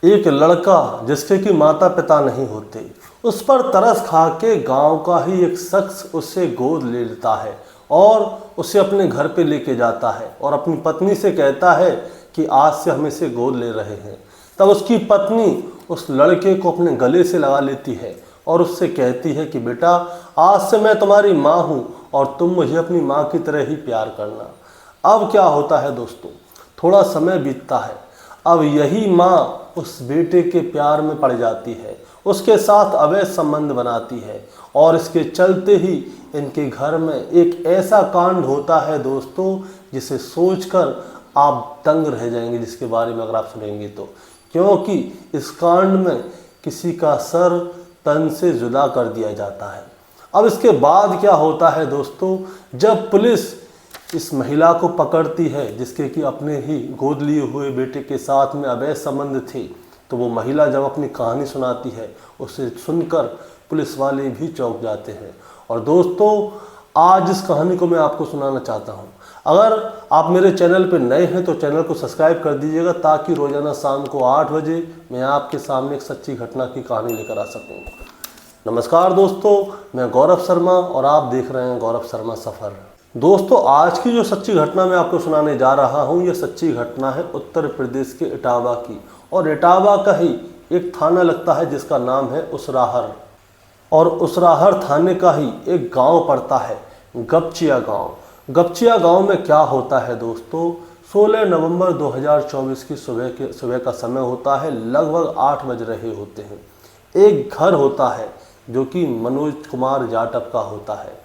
एक लड़का जिसके कि माता पिता नहीं होते, उस पर तरस खा के गांव का ही एक शख्स उससे गोद ले लेता है और उसे अपने घर पे लेके जाता है और अपनी पत्नी से कहता है कि आज से हम इसे गोद ले रहे हैं। तब उसकी पत्नी उस लड़के को अपने गले से लगा लेती है और उससे कहती है कि बेटा, आज से मैं तुम्हारी माँ हूँ और तुम मुझे अपनी माँ की तरह ही प्यार करना। अब क्या होता है दोस्तों, थोड़ा समय बीतता है। अब यही माँ उस बेटे के प्यार में पड़ जाती है, उसके साथ अवैध संबंध बनाती है और इसके चलते ही इनके घर में एक ऐसा कांड होता है दोस्तों, जिसे सोचकर आप दंग रह जाएंगे, जिसके बारे में अगर आप सुनेंगे तो। क्योंकि इस कांड में किसी का सर तन से जुदा कर दिया जाता है। अब इसके बाद क्या होता है दोस्तों, जब पुलिस इस महिला को पकड़ती है जिसके कि अपने ही गोद लिए हुए बेटे के साथ में अवैध संबंध थे, तो वो महिला जब अपनी कहानी सुनाती है, उसे सुनकर पुलिस वाले भी चौंक जाते हैं। और दोस्तों, आज इस कहानी को मैं आपको सुनाना चाहता हूँ। अगर आप मेरे चैनल पर नए हैं तो चैनल को सब्सक्राइब कर दीजिएगा, ताकि रोज़ाना शाम को 8 बजे मैं आपके सामने एक सच्ची घटना की कहानी लेकर आ सकूँ। नमस्कार दोस्तों, मैं गौरव शर्मा और आप देख रहे हैं गौरव शर्मा सफ़र। दोस्तों, आज की जो सच्ची घटना मैं आपको सुनाने जा रहा हूँ, यह सच्ची घटना है उत्तर प्रदेश के इटावा की। और इटावा का ही एक थाना लगता है जिसका नाम है उसराहर, और उसराहर थाने का ही एक गांव पड़ता है, गपचिया गांव। गपचिया गांव में क्या होता है दोस्तों, 16 नवंबर 2024 की सुबह का समय होता है, लगभग 8 बज रहे होते हैं। एक घर होता है जो कि मनोज कुमार जाटव का होता है।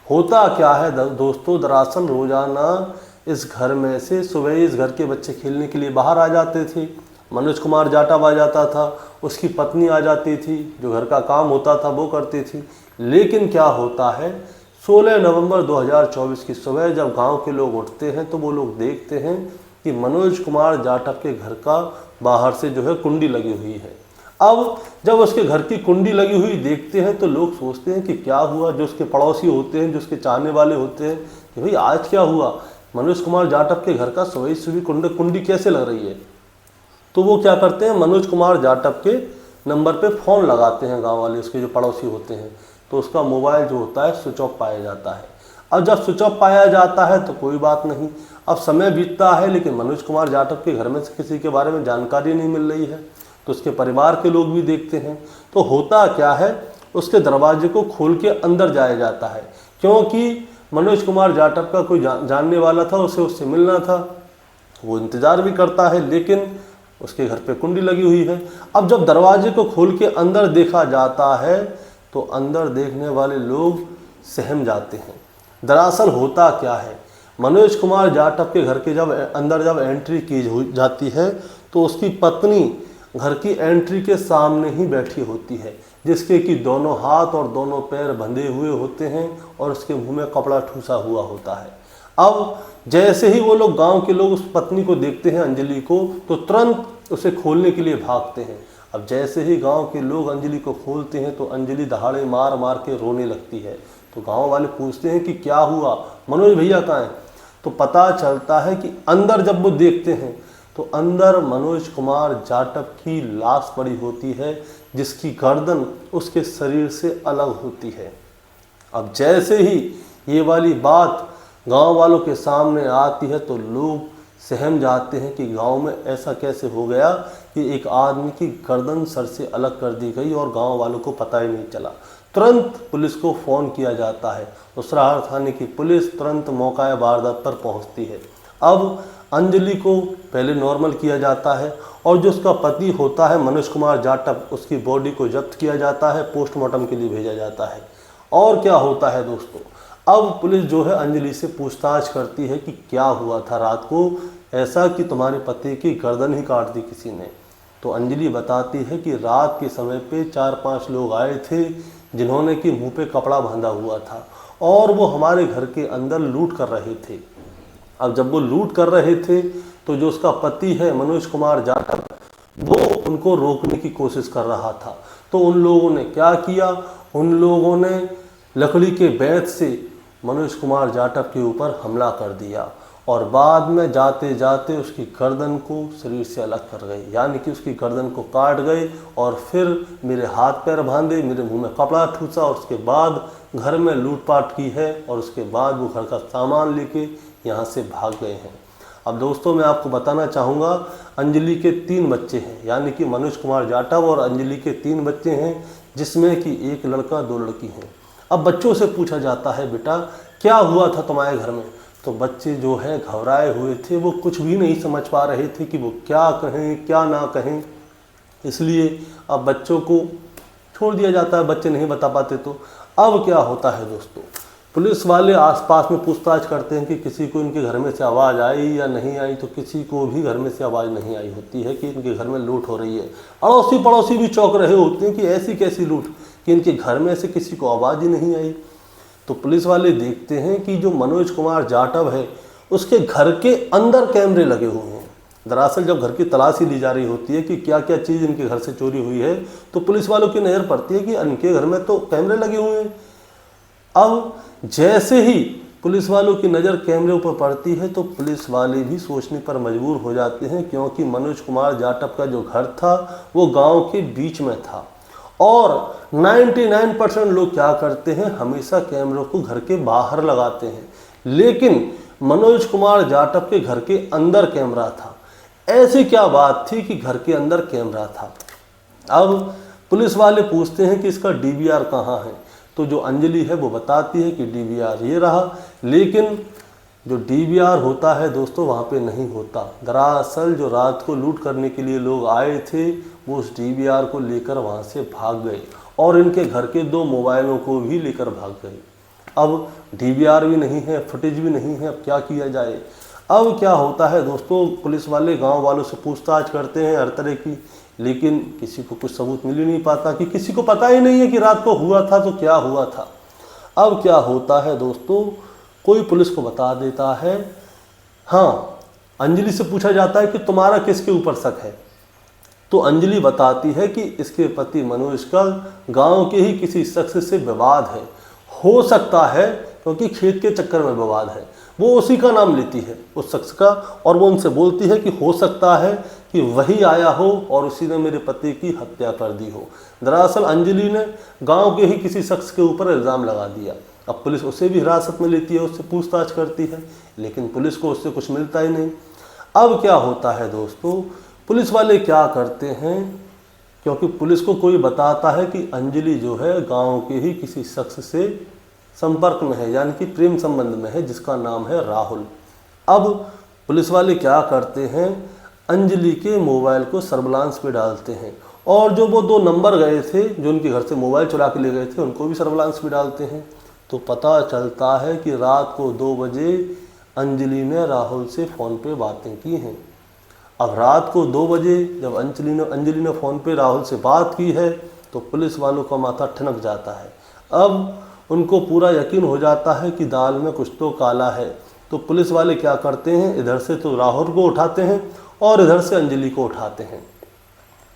होता क्या है दोस्तों, दरअसल रोजाना इस घर में से सुबह इस घर के बच्चे खेलने के लिए बाहर आ जाते थे। मनोज कुमार जाटव आ जाता था, उसकी पत्नी आ जाती थी, जो घर का काम होता था वो करती थी। लेकिन क्या होता है, 16 नवंबर 2024 की सुबह जब गांव के लोग उठते हैं तो वो लोग देखते हैं कि मनोज कुमार जाटव के घर का बाहर से जो है कुंडी लगी हुई है। अब जब उसके घर की कुंडी लगी हुई देखते हैं तो लोग सोचते हैं कि क्या हुआ। जो उसके पड़ोसी होते हैं, जो उसके चाहने वाले होते हैं कि भाई आज क्या हुआ, मनोज कुमार जाटव के घर का सुबह कुंडी कैसे लग रही है। तो वो क्या करते हैं, मनोज कुमार जाटव के नंबर पे फ़ोन लगाते हैं गांव वाले, उसके जो पड़ोसी होते हैं। तो उसका मोबाइल जो होता है स्विच ऑफ पाया जाता है। अब जब स्विच ऑफ पाया जाता है तो कोई बात नहीं, अब समय बीतता है, लेकिन मनोज कुमार जाटव के घर में से किसी के बारे में जानकारी नहीं मिल रही है। तो उसके परिवार के लोग भी देखते हैं। तो होता क्या है, उसके दरवाजे को खोल के अंदर जाया जाता है, क्योंकि मनोज कुमार जाटव का कोई जानने वाला था, उसे उससे मिलना था। वो इंतज़ार भी करता है, लेकिन उसके घर पे कुंडी लगी हुई है। अब जब दरवाजे को खोल के अंदर देखा जाता है तो अंदर देखने वाले लोग सहम जाते हैं। दरअसल होता क्या है, मनोज कुमार जाटव के घर के जब एंट्री की जाती है तो उसकी पत्नी घर की एंट्री के सामने ही बैठी होती है, जिसके कि दोनों हाथ और दोनों पैर बंधे हुए होते हैं और उसके मुंह में कपड़ा ठूसा हुआ होता है। अब जैसे ही वो लोग, गांव के लोग, उस पत्नी को देखते हैं, अंजलि को, तो तुरंत उसे खोलने के लिए भागते हैं। अब जैसे ही गांव के लोग अंजलि को खोलते हैं तो अंजलि दहाड़े मार मार के रोने लगती है। तो गांव वाले पूछते हैं कि क्या हुआ, मनोज भैया कहाँ हैं। तो पता चलता है कि अंदर जब वो देखते हैं तो अंदर मनोज कुमार जाटव की लाश पड़ी होती है, जिसकी गर्दन उसके शरीर से अलग होती है। अब जैसे ही ये वाली बात गांव वालों के सामने आती है तो लोग सहम जाते हैं कि गांव में ऐसा कैसे हो गया कि एक आदमी की गर्दन सर से अलग कर दी गई और गांव वालों को पता ही नहीं चला। तुरंत पुलिस को फ़ोन किया जाता है। उसराहर थाने की पुलिस तुरंत मौका वारदात पर पहुंचती है। अब अंजलि को पहले नॉर्मल किया जाता है और जो उसका पति होता है मनोज कुमार जाटव, उसकी बॉडी को जब्त किया जाता है, पोस्टमार्टम के लिए भेजा जाता है। और क्या होता है दोस्तों, अब पुलिस जो है अंजलि से पूछताछ करती है कि क्या हुआ था रात को ऐसा कि तुम्हारे पति की गर्दन ही काट दी किसी ने। तो अंजलि बताती है कि रात के समय पे 4-5 लोग आए थे, जिन्होंने कि मुंह पे कपड़ा बांधा हुआ था और वो हमारे घर के अंदर लूट कर रहे थे। अब जब वो लूट कर रहे थे तो जो उसका पति है मनोज कुमार जाटव, वो उनको रोकने की कोशिश कर रहा था। तो उन लोगों ने क्या किया, उन लोगों ने लकड़ी के बैत से मनोज कुमार जाटव के ऊपर हमला कर दिया और बाद में जाते जाते उसकी गर्दन को शरीर से अलग कर गए, यानी कि उसकी गर्दन को काट गए और फिर मेरे हाथ पैर बांधे, मेरे मुंह में कपड़ा ठूसा और उसके बाद घर में लूटपाट की है और उसके बाद वो घर का सामान लेके यहाँ से भाग गए हैं। अब दोस्तों मैं आपको बताना चाहूँगा, अंजलि के 3 बच्चे हैं, यानी कि मनोज कुमार जाटव और अंजलि के 3 बच्चे हैं, जिसमें कि 1 लड़का 2 लड़की हैं। अब बच्चों से पूछा जाता है, बेटा क्या हुआ था तुम्हारे घर में? तो बच्चे जो हैं घबराए हुए थे, वो कुछ भी नहीं समझ पा रहे थे कि वो क्या कहें क्या ना कहें, इसलिए अब बच्चों को छोड़ दिया जाता है, बच्चे नहीं बता पाते। तो अब क्या होता है दोस्तों, पुलिस वाले आसपास में पूछताछ करते हैं कि किसी को इनके घर में से आवाज़ आई या नहीं आई, तो किसी को भी घर में से आवाज़ नहीं आई होती है कि इनके घर में लूट हो रही है। अड़ोसी पड़ोसी भी चौंक रहे होते हैं कि ऐसी कैसी लूट कि इनके घर में से किसी को आवाज़ ही नहीं आई। तो पुलिस वाले देखते हैं कि जो मनोज कुमार जाटव है उसके घर के अंदर कैमरे लगे हुए हैं। दरअसल जब घर की तलाशी ली जा रही होती है कि क्या क्या चीज़ इनके घर से चोरी हुई है, तो पुलिस वालों की नज़र पड़ती है कि इनके घर में तो कैमरे लगे हुए हैं। अब जैसे ही पुलिस वालों की नज़र कैमरे पर पड़ती है तो पुलिस वाले भी सोचने पर मजबूर हो जाते हैं, क्योंकि मनोज कुमार जाटव का जो घर था वो गांव के बीच में था और 99% लोग क्या करते हैं, हमेशा कैमरों को घर के बाहर लगाते हैं, लेकिन मनोज कुमार जाटव के घर के अंदर कैमरा था। ऐसी क्या बात थी कि घर के अंदर कैमरा था? अब पुलिस वाले पूछते हैं कि इसका डीवीआर कहाँ है, तो जो अंजलि है वो बताती है कि डीवीआर ये रहा, लेकिन जो डीवीआर होता है दोस्तों वहाँ पे नहीं होता। दरअसल जो रात को लूट करने के लिए लोग आए थे वो उस डीवीआर को लेकर वहाँ से भाग गए और इनके घर के 2 मोबाइलों को भी लेकर भाग गए। अब डीवीआर भी नहीं है, फुटेज भी नहीं है, अब क्या किया जाए? अब क्या होता है दोस्तों, पुलिस वाले गांव वालों से पूछताछ करते हैं हर तरह की, लेकिन किसी को कुछ सबूत मिल ही नहीं पाता, कि किसी को पता ही नहीं है कि रात को हुआ था तो क्या हुआ था। अब क्या होता है दोस्तों, कोई पुलिस को बता देता है। हाँ, अंजलि से पूछा जाता है कि तुम्हारा किसके ऊपर शक है, तो अंजलि बताती है कि इसके पति मनोज का गांव के ही किसी शख्स से विवाद है, हो सकता है क्योंकि खेत के चक्कर में विवाद है। वो उसी का नाम लेती है उस शख्स का, और वो उनसे बोलती है कि हो सकता है कि वही आया हो और उसी ने मेरे पति की हत्या कर दी हो। दरअसल अंजलि ने गांव के ही किसी शख्स के ऊपर इल्ज़ाम लगा दिया। अब पुलिस उसे भी हिरासत में लेती है, उससे पूछताछ करती है, लेकिन पुलिस को उससे कुछ मिलता ही नहीं। अब क्या होता है दोस्तों, पुलिस वाले क्या करते हैं, क्योंकि पुलिस को कोई बताता है कि अंजलि जो है गांव के ही किसी शख्स से संपर्क में है, यानी कि प्रेम संबंध में है, जिसका नाम है राहुल। अब पुलिस वाले क्या करते हैं, अंजलि के मोबाइल को सर्विलांस पे डालते हैं और जो वो 2 नंबर गए थे जो उनके घर से मोबाइल चुरा के ले गए थे उनको भी सर्विलांस पे डालते हैं। तो पता चलता है कि रात को 2 बजे अंजलि ने राहुल से फ़ोन पे बातें की हैं। अब रात को 2 बजे जब अंजलि ने फ़ोन पे राहुल से बात की है तो पुलिस वालों का माथा ठनक जाता है। अब उनको पूरा यकीन हो जाता है कि दाल में कुछ तो काला है। तो पुलिस वाले क्या करते हैं, इधर से तो राहुल को उठाते हैं और इधर से अंजलि को उठाते हैं।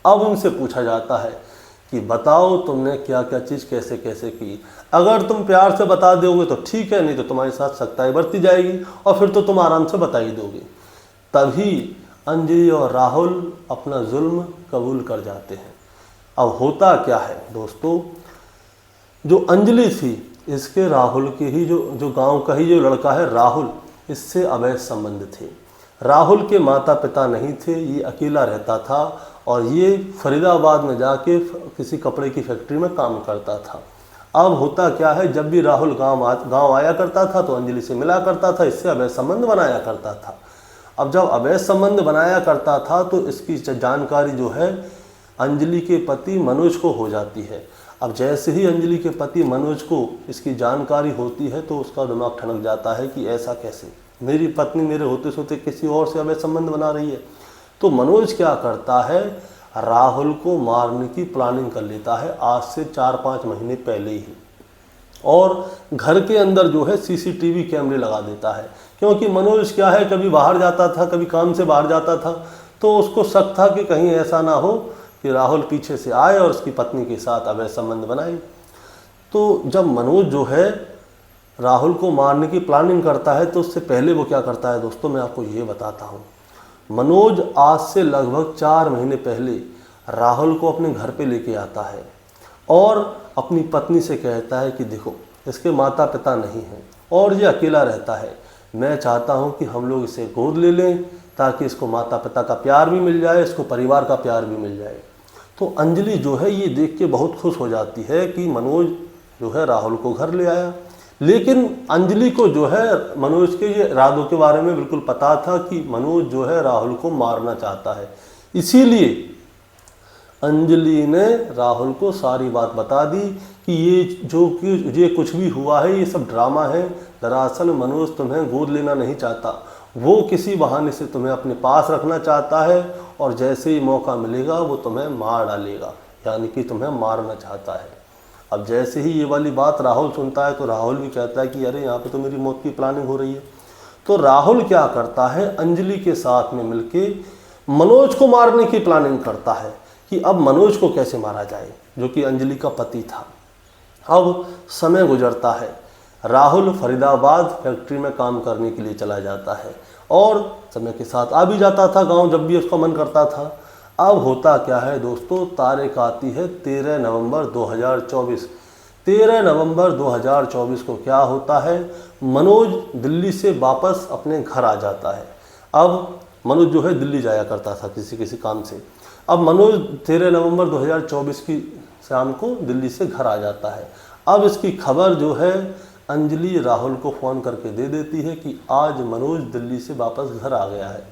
अब उनसे पूछा जाता है कि बताओ तुमने क्या क्या चीज़ कैसे कैसे की। अगर तुम प्यार से बता दोगे तो ठीक है, नहीं तो तुम्हारे साथ सख्ताई बरती जाएगी और फिर तो तुम आराम से बता ही दोगे। तभी अंजलि और राहुल अपना जुल्म कबूल कर जाते हैं। अब होता क्या है दोस्तों, जो अंजलि थी इसके राहुल के ही जो गांव का ही जो लड़का है राहुल, इससे अवैध संबंध थे। राहुल के माता पिता नहीं थे, ये अकेला रहता था और ये फरीदाबाद में जाके किसी कपड़े की फैक्ट्री में काम करता था। अब होता क्या है, जब भी राहुल गांव आया करता था तो अंजलि से मिला करता था, इससे अवैध संबंध बनाया करता था। अब जब अवैध संबंध बनाया करता था तो इसकी जानकारी जो है अंजलि के पति मनोज को हो जाती है। अब जैसे ही अंजलि के पति मनोज को इसकी जानकारी होती है तो उसका दिमाग ठनक जाता है कि ऐसा कैसे, मेरी पत्नी मेरे होते सोते किसी और से अवैध संबंध बना रही है। तो मनोज क्या करता है, राहुल को मारने की प्लानिंग कर लेता है आज से 4-5 महीने पहले ही, और घर के अंदर जो है सीसीटीवी कैमरे लगा देता है। क्योंकि मनोज क्या है, कभी बाहर जाता था, कभी काम से बाहर जाता था, तो उसको शक था कि कहीं ऐसा ना हो कि राहुल पीछे से आए और उसकी पत्नी के साथ अवैध संबंध बनाए। तो जब मनोज जो है राहुल को मारने की प्लानिंग करता है तो उससे पहले वो क्या करता है दोस्तों, मैं आपको ये बताता हूँ। मनोज आज से लगभग 4 महीने पहले राहुल को अपने घर पे लेके आता है और अपनी पत्नी से कहता है कि देखो, इसके माता पिता नहीं हैं और ये अकेला रहता है, मैं चाहता हूँ कि हम लोग इसे गोद ले लें ताकि इसको माता पिता का प्यार भी मिल जाए, इसको परिवार का प्यार भी मिल जाए। तो अंजलि जो है ये देख के बहुत खुश हो जाती है कि मनोज जो है राहुल को घर ले आया। लेकिन अंजलि को जो है मनोज के ये इरादों के बारे में बिल्कुल पता था कि मनोज जो है राहुल को मारना चाहता है। इसीलिए अंजलि ने राहुल को सारी बात बता दी कि ये कुछ भी हुआ है ये सब ड्रामा है। दरअसल मनोज तुम्हें गोद लेना नहीं चाहता, वो किसी बहाने से तुम्हें अपने पास रखना चाहता है और जैसे ही मौका मिलेगा वो तुम्हें मार डालेगा, यानी कि तुम्हें मारना चाहता है। अब जैसे ही ये वाली बात राहुल सुनता है तो राहुल भी कहता है कि अरे यहाँ पे तो मेरी मौत की प्लानिंग हो रही है। तो राहुल क्या करता है, अंजलि के साथ में मिलके मनोज को मारने की प्लानिंग करता है कि अब मनोज को कैसे मारा जाए, जो कि अंजलि का पति था। अब समय गुजरता है, राहुल फरीदाबाद फैक्ट्री में काम करने के लिए चला जाता है और समय के साथ आ भी जाता था गांव जब भी उसका मन करता था। अब होता क्या है दोस्तों, तारीख आती है 13 नवंबर 2024। 13 नवंबर 2024 को क्या होता है, मनोज दिल्ली से वापस अपने घर आ जाता है। अब मनोज जो है दिल्ली जाया करता था किसी काम से। अब मनोज 13 नवंबर 2024 की शाम को दिल्ली से घर आ जाता है। अब इसकी खबर जो है अंजलि राहुल को फ़ोन करके दे देती है कि आज मनोज दिल्ली से वापस घर आ गया है।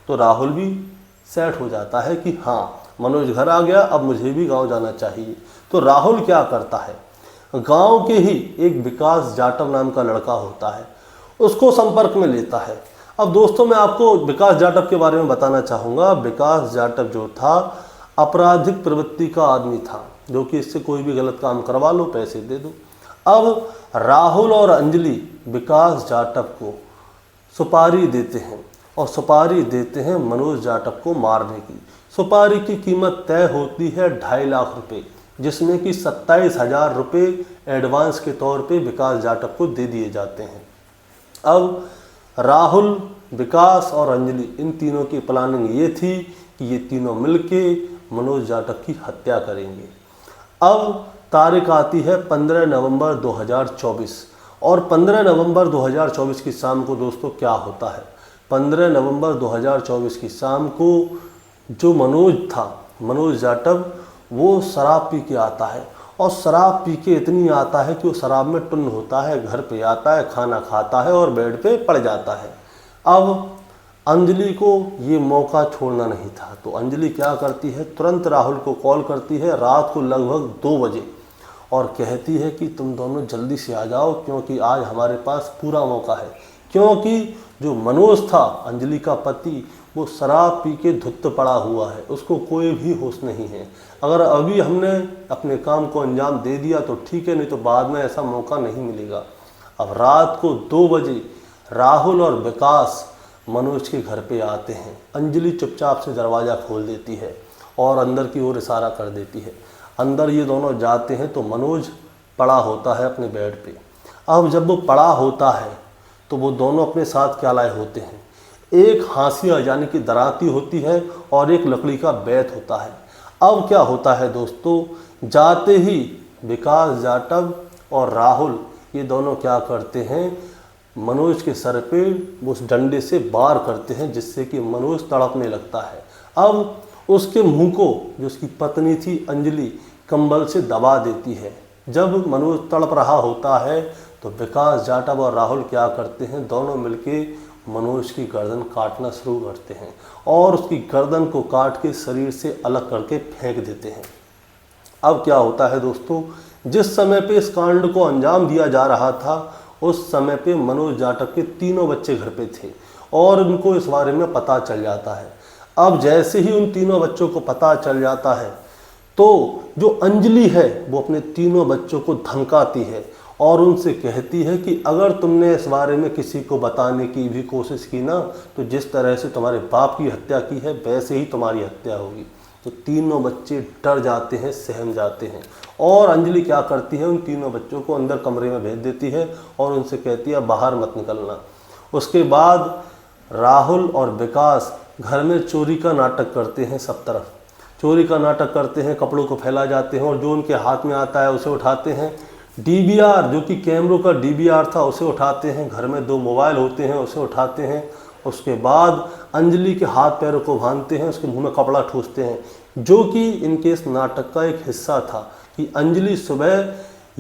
तो राहुल भी सेट हो जाता है कि हाँ, मनोज घर आ गया, अब मुझे भी गांव जाना चाहिए। तो राहुल क्या करता है, गांव के ही एक विकास जाटव नाम का लड़का होता है, उसको संपर्क में लेता है। अब दोस्तों मैं आपको विकास जाटव के बारे में बताना चाहूँगा। विकास जाटव जो था आपराधिक प्रवृत्ति का आदमी था, जो कि इससे कोई भी गलत काम करवा लो पैसे दे दो। अब राहुल और अंजलि विकास जाटव को सुपारी देते हैं और सुपारी देते हैं मनोज जाटव को मारने की। सुपारी की कीमत तय होती है 2.5 लाख रुपए, जिसमें कि 27,000 रुपये एडवांस के तौर पे विकास जाटव को दे दिए जाते हैं। अब राहुल, विकास और अंजलि इन तीनों की प्लानिंग ये थी कि ये तीनों मिलके मनोज जाटव की हत्या करेंगे। अब तारीख आती है 15 नवंबर 2024 और 15 नवंबर 2024 की शाम को दोस्तों क्या होता है, 15 नवंबर 2024 की शाम को जो मनोज था, मनोज जाटव, वो शराब पी के आता है और शराब पी के इतनी आता है कि वो शराब में टुन्न होता है, घर पे आता है, खाना खाता है और बेड पे पड़ जाता है। अब अंजलि को ये मौका छोड़ना नहीं था, तो अंजलि क्या करती है, तुरंत राहुल को कॉल करती है रात को लगभग 2 बजे और कहती है कि तुम दोनों जल्दी से आ जाओ क्योंकि आज हमारे पास पूरा मौका है। क्योंकि जो मनोज था, अंजलि का पति, वो शराब पी के धुत्त पड़ा हुआ है, उसको कोई भी होश नहीं है। अगर अभी हमने अपने काम को अंजाम दे दिया तो ठीक है, नहीं तो बाद में ऐसा मौका नहीं मिलेगा। अब रात को 2 बजे राहुल और विकास मनोज के घर पे आते हैं। अंजलि चुपचाप से दरवाज़ा खोल देती है और अंदर की ओर इशारा कर देती है। अंदर ये दोनों जाते हैं तो मनोज पड़ा होता है अपने बेड पे। अब जब वो पड़ा होता है तो वो दोनों अपने साथ क्या लाए होते हैं, एक हांसिया यानी कि दराती होती है और एक लकड़ी का बैत होता है। अब क्या होता है दोस्तों, जाते ही विकास जाटव और राहुल ये दोनों क्या करते हैं, मनोज के सर पे उस डंडे से वार करते हैं, जिससे कि मनोज तड़पने लगता है। अब उसके मुंह को जो उसकी पत्नी थी अंजलि कंबल से दबा देती है। जब मनोज तड़प रहा होता है तो विकास जाटव और राहुल क्या करते हैं, दोनों मिलके मनोज की गर्दन काटना शुरू करते हैं और उसकी गर्दन को काट के शरीर से अलग करके फेंक देते हैं। अब क्या होता है दोस्तों, जिस समय पे इस कांड को अंजाम दिया जा रहा था उस समय पे मनोज जाटव के 3 बच्चे घर पे थे और उनको इस बारे में पता चल जाता है। अब जैसे ही उन 3 बच्चों को पता चल जाता है तो जो अंजलि है वो अपने 3 बच्चों को धमकाती है और उनसे कहती है कि अगर तुमने इस बारे में किसी को बताने की भी कोशिश की ना, तो जिस तरह से तुम्हारे बाप की हत्या की है वैसे ही तुम्हारी हत्या होगी। तो तीनों बच्चे डर जाते हैं, सहम जाते हैं। और अंजलि क्या करती है, उन तीनों बच्चों को अंदर कमरे में भेज देती है और उनसे कहती है बाहर मत निकलना। उसके बाद राहुल और विकास घर में चोरी का नाटक करते हैं, सब तरफ चोरी का नाटक करते हैं, कपड़ों को फैला जाते हैं और जो उनके हाथ में आता है उसे उठाते हैं। डीवीआर जो कि कैमरों का डीवीआर था उसे उठाते हैं, घर में 2 मोबाइल होते हैं उसे उठाते हैं। उसके बाद अंजलि के हाथ पैरों को बांधते हैं, उसके मुंह में कपड़ा ठूसते हैं, जो कि इनके इस नाटक का एक हिस्सा था कि अंजलि सुबह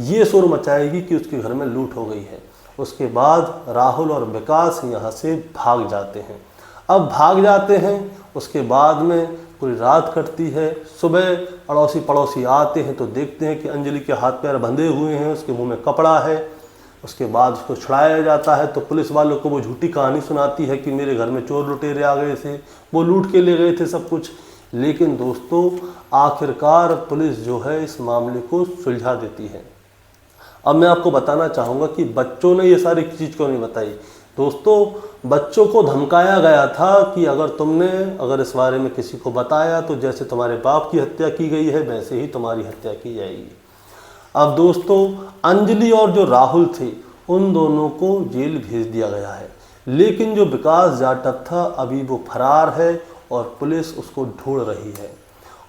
ये शोर मचाएगी कि उसके घर में लूट हो गई है। उसके बाद राहुल और विकास यहाँ से भाग जाते हैं। अब भाग जाते हैं, उसके बाद में पूरी रात कटती है। सुबह अड़ोसी पड़ोसी आते हैं तो देखते हैं कि अंजलि के हाथ पैर बंधे हुए हैं, उसके मुंह में कपड़ा है। उसके बाद उसको छुड़ाया जाता है तो पुलिस वालों को वो झूठी कहानी सुनाती है कि मेरे घर में चोर लुटेरे आ गए थे, वो लूट के ले गए थे सब कुछ। लेकिन दोस्तों आखिरकार पुलिस जो है इस मामले को सुलझा देती है। अब मैं आपको बताना चाहूँगा कि बच्चों ने ये सारी चीज़ क्यों नहीं बताई। दोस्तों बच्चों को धमकाया गया था कि अगर इस बारे में किसी को बताया तो जैसे तुम्हारे बाप की हत्या की गई है वैसे ही तुम्हारी हत्या की जाएगी। अब दोस्तों अंजलि और जो राहुल थे उन दोनों को जेल भेज दिया गया है, लेकिन जो विकास जाटव था अभी वो फरार है और पुलिस उसको ढूंढ रही है।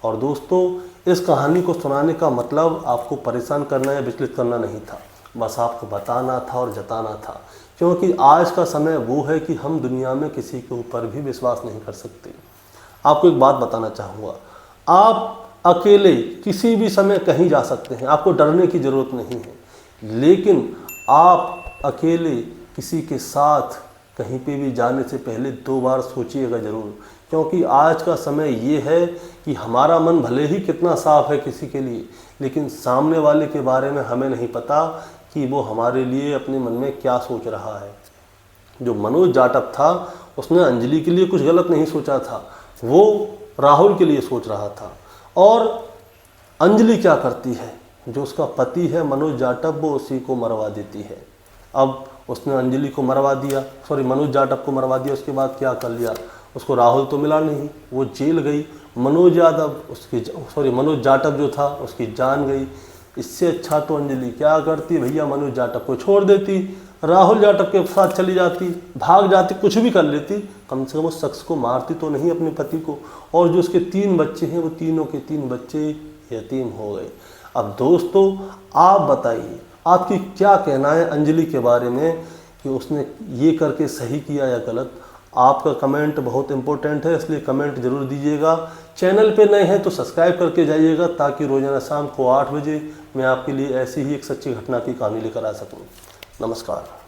और दोस्तों इस कहानी को सुनाने का मतलब आपको परेशान करना या विचलित करना नहीं था, बस आपको बताना था और जताना था, क्योंकि आज का समय वो है कि हम दुनिया में किसी के ऊपर भी विश्वास नहीं कर सकते। आपको एक बात बताना चाहूँगा, आप अकेले किसी भी समय कहीं जा सकते हैं, आपको डरने की ज़रूरत नहीं है, लेकिन आप अकेले किसी के साथ कहीं पे भी जाने से पहले 2 बार सोचिएगा ज़रूर, क्योंकि आज का समय ये है कि हमारा मन भले ही कितना साफ है किसी के लिए, लेकिन सामने वाले के बारे में हमें नहीं पता कि वो हमारे लिए अपने मन में क्या सोच रहा है। जो मनोज जाटव था उसने अंजलि के लिए कुछ गलत नहीं सोचा था, वो राहुल के लिए सोच रहा था। और अंजलि क्या करती है, जो उसका पति है मनोज जाटव वो उसी को मरवा देती है। अब उसने अंजलि को मरवा दिया, मनोज जाटव को मरवा दिया, उसके बाद क्या कर लिया, उसको राहुल तो मिला नहीं, वो जेल गई। मनोज जाटव जो था उसकी जान गई। इससे अच्छा तो अंजलि क्या करती भैया, मनोज जाटव को छोड़ देती, राहुल जाटव के साथ चली जाती, भाग जाती, कुछ भी कर लेती, कम से कम उस शख्स को मारती तो नहीं अपने पति को। और जो उसके 3 बच्चे हैं वो तीनों के 3 बच्चे यतीम हो गए। अब दोस्तों आप बताइए आपकी क्या कहना है अंजलि के बारे में कि उसने ये करके सही किया या गलत। आपका कमेंट बहुत इंपॉर्टेंट है, इसलिए कमेंट जरूर दीजिएगा। चैनल पे नए हैं तो सब्सक्राइब करके जाइएगा ताकि रोज़ाना शाम को 8 बजे मैं आपके लिए ऐसी ही एक सच्ची घटना की कहानी लेकर आ सकूं। नमस्कार।